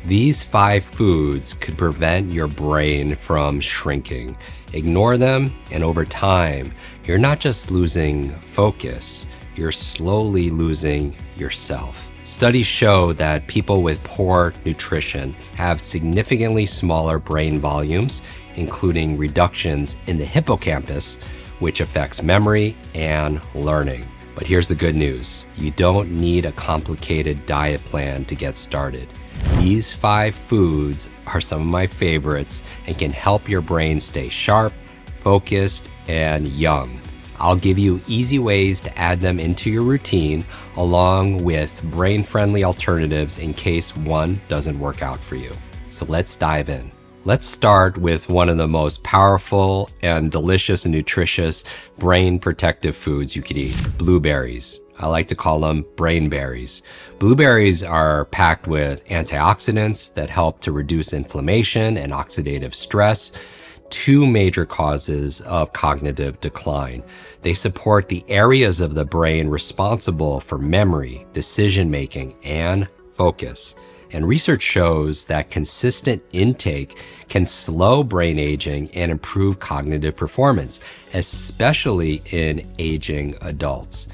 These 5 foods could prevent your brain from shrinking. Ignore them, and over time, you're not just losing focus, you're slowly losing yourself. Studies show that people with poor nutrition have significantly smaller brain volumes, including reductions in the hippocampus, which affects memory and learning. But here's the good news. You don't need a complicated diet plan to get started. These 5 foods are some of my favorites and can help your brain stay sharp, focused, and young. I'll give you easy ways to add them into your routine, along with brain-friendly alternatives in case one doesn't work out for you. So let's dive in. Let's start with one of the most powerful and delicious and nutritious brain protective foods you could eat, blueberries. I like to call them brain berries. Blueberries are packed with antioxidants that help to reduce inflammation and oxidative stress, 2 major causes of cognitive decline. They support the areas of the brain responsible for memory, decision-making, and focus. And research shows that consistent intake can slow brain aging and improve cognitive performance, especially in aging adults.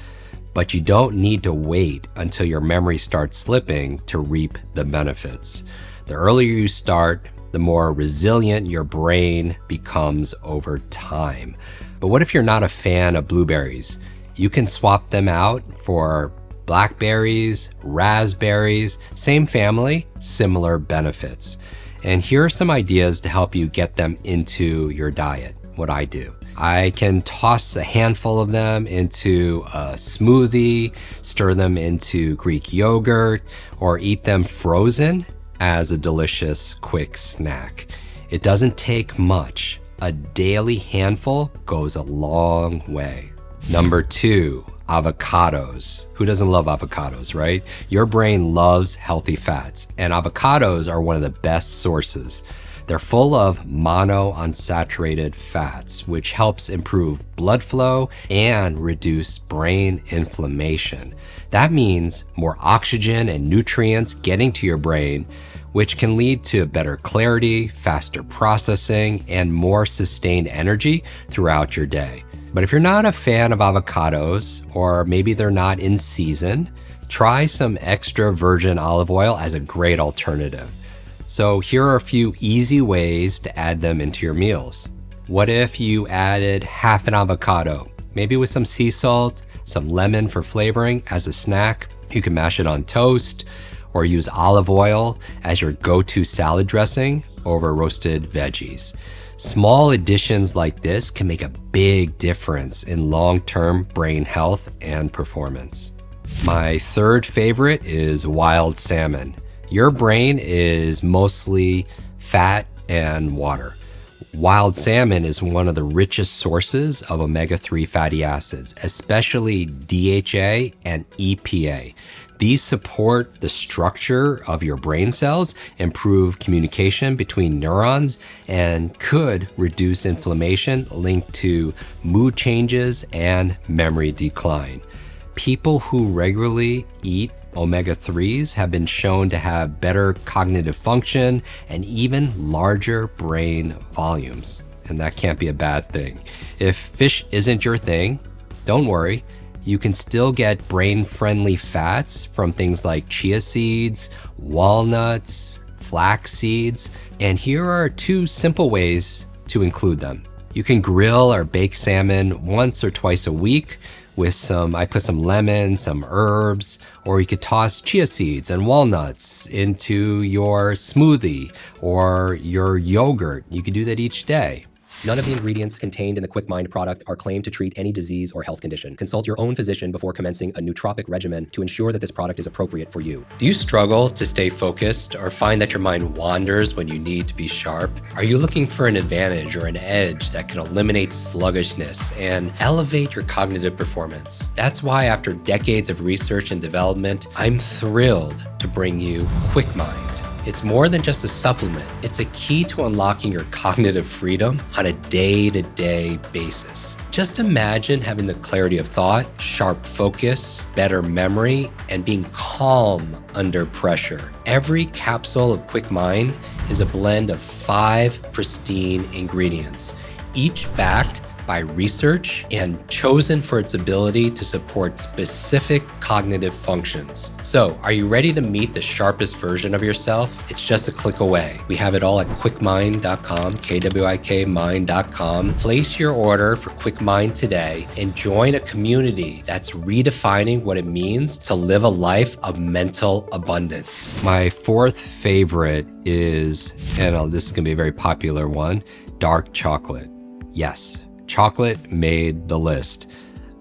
But you don't need to wait until your memory starts slipping to reap the benefits. The earlier you start, the more resilient your brain becomes over time. But what if you're not a fan of blueberries? You can swap them out for blackberries, raspberries, same family, similar benefits. And here are some ideas to help you get them into your diet, what I do. I can toss a handful of them into a smoothie, stir them into Greek yogurt, or eat them frozen as a delicious quick snack. It doesn't take much. A daily handful goes a long way. Number 2, avocados. Who doesn't love avocados, right? Your brain loves healthy fats, and avocados are one of the best sources. They're full of monounsaturated fats, which helps improve blood flow and reduce brain inflammation. That means more oxygen and nutrients getting to your brain, which can lead to better clarity, faster processing, and more sustained energy throughout your day. But if you're not a fan of avocados, or maybe they're not in season, try some extra virgin olive oil as a great alternative. So here are a few easy ways to add them into your meals. What if you added half an avocado, maybe with some sea salt, some lemon for flavoring as a snack? You can mash it on toast or use olive oil as your go-to salad dressing over roasted veggies. Small additions like this can make a big difference in long-term brain health and performance. My 3rd favorite is wild salmon. Your brain is mostly fat and water. Wild salmon is one of the richest sources of omega-3 fatty acids, especially DHA and EPA. These support the structure of your brain cells, improve communication between neurons, and could reduce inflammation linked to mood changes and memory decline. People who regularly eat omega-3s have been shown to have better cognitive function and even larger brain volumes. And that can't be a bad thing. If fish isn't your thing, don't worry. You can still get brain-friendly fats from things like chia seeds, walnuts, flax seeds. And here are 2 simple ways to include them. You can grill or bake salmon once or twice a week with I put some lemon, some herbs, or you could toss chia seeds and walnuts into your smoothie or your yogurt. You could do that each day. None of the ingredients contained in the Kwik Mind product are claimed to treat any disease or health condition. Consult your own physician before commencing a nootropic regimen to ensure that this product is appropriate for you. Do you struggle to stay focused or find that your mind wanders when you need to be sharp? Are you looking for an advantage or an edge that can eliminate sluggishness and elevate your cognitive performance? That's why, after decades of research and development, I'm thrilled to bring you Kwik Mind. It's more than just a supplement. It's a key to unlocking your cognitive freedom on a day-to-day basis. Just imagine having the clarity of thought, sharp focus, better memory, and being calm under pressure. Every capsule of Kwik Mind is a blend of 5 pristine ingredients, each backed by research and chosen for its ability to support specific cognitive functions. So, are you ready to meet the sharpest version of yourself? It's just a click away. We have it all at kwikmind.com, kwikmind.com. Place your order for Kwik Mind today and join a community that's redefining what it means to live a life of mental abundance. My 4th favorite is, and this is gonna be a very popular one, dark chocolate. Yes. Chocolate made the list,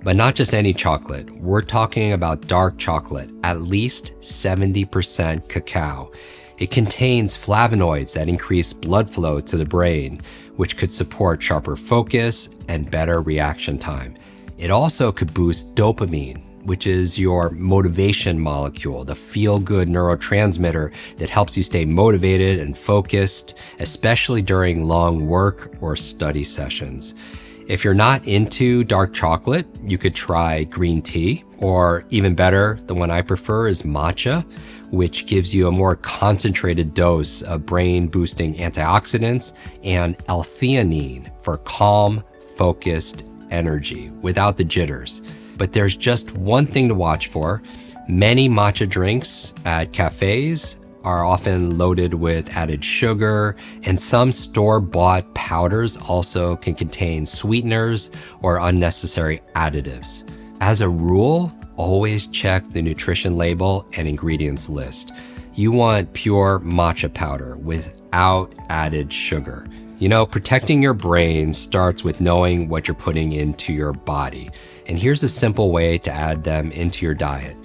but not just any chocolate. We're talking about dark chocolate, at least 70% cacao. It contains flavonoids that increase blood flow to the brain, which could support sharper focus and better reaction time. It also could boost dopamine, which is your motivation molecule, the feel-good neurotransmitter that helps you stay motivated and focused, especially during long work or study sessions. If you're not into dark chocolate, you could try green tea, or even better, the one I prefer is matcha, which gives you a more concentrated dose of brain-boosting antioxidants and L-theanine for calm, focused energy without the jitters. But there's just one thing to watch for. Many matcha drinks at cafes are often loaded with added sugar, and some store-bought powders also can contain sweeteners or unnecessary additives. As a rule, always check the nutrition label and ingredients list. You want pure matcha powder without added sugar. You know, protecting your brain starts with knowing what you're putting into your body. And here's a simple way to add them into your diet.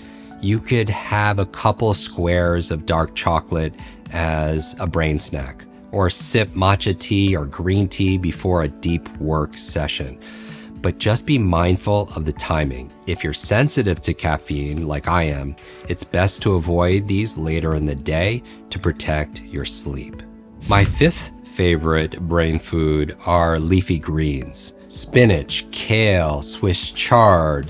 You could have a couple squares of dark chocolate as a brain snack, or sip matcha tea or green tea before a deep work session. But just be mindful of the timing. If you're sensitive to caffeine, like I am, it's best to avoid these later in the day to protect your sleep. My 5th favorite brain food are leafy greens. Spinach, kale, Swiss chard,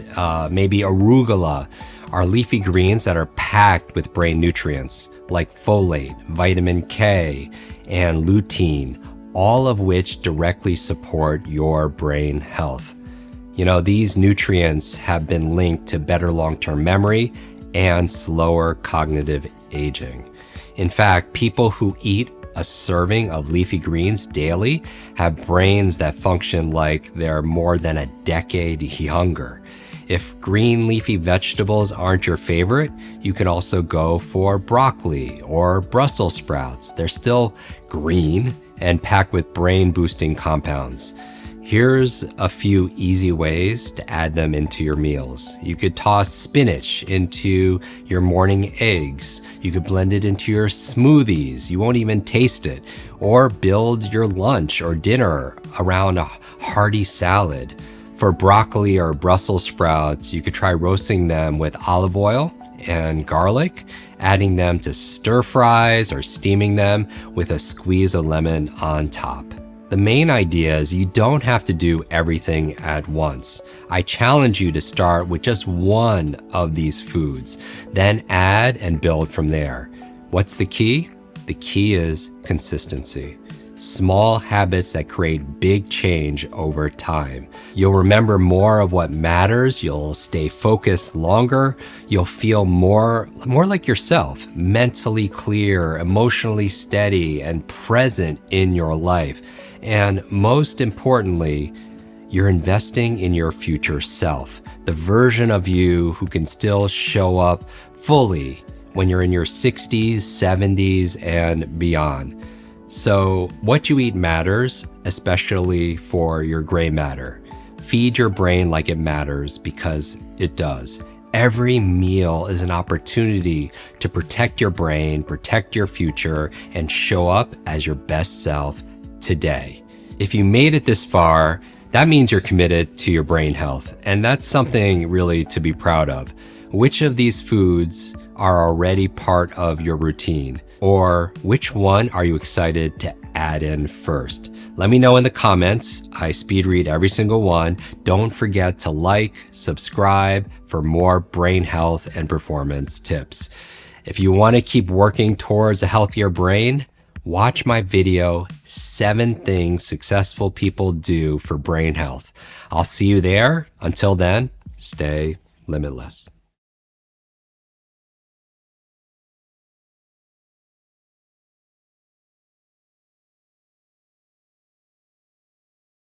maybe arugula are leafy greens that are packed with brain nutrients like folate, vitamin K, and lutein, all of which directly support your brain health. You know, these nutrients have been linked to better long-term memory and slower cognitive aging. In fact, people who eat a serving of leafy greens daily have brains that function like they're more than a decade younger. If green leafy vegetables aren't your favorite, you can also go for broccoli or Brussels sprouts. They're still green and packed with brain-boosting compounds. Here's a few easy ways to add them into your meals. You could toss spinach into your morning eggs. You could blend it into your smoothies. You won't even taste it. Or build your lunch or dinner around a hearty salad. For broccoli or Brussels sprouts, you could try roasting them with olive oil and garlic, adding them to stir fries or steaming them with a squeeze of lemon on top. The main idea is you don't have to do everything at once. I challenge you to start with just one of these foods, then add and build from there. What's the key? The key is consistency. Small habits that create big change over time. You'll remember more of what matters, you'll stay focused longer, you'll feel more like yourself, mentally clear, emotionally steady, and present in your life. And most importantly, you're investing in your future self, the version of you who can still show up fully when you're in your 60s, 70s, and beyond. So what you eat matters, especially for your gray matter. Feed your brain like it matters because it does. Every meal is an opportunity to protect your brain, protect your future, and show up as your best self today. If you made it this far, that means you're committed to your brain health, and that's something really to be proud of. Which of these foods are already part of your routine? Or which one are you excited to add in first? Let me know in the comments. I speed read every single one. Don't forget to like, subscribe for more brain health and performance tips. If you want to keep working towards a healthier brain, watch my video, 7 Things Successful People Do for Brain Health. I'll see you there. Until then, stay limitless.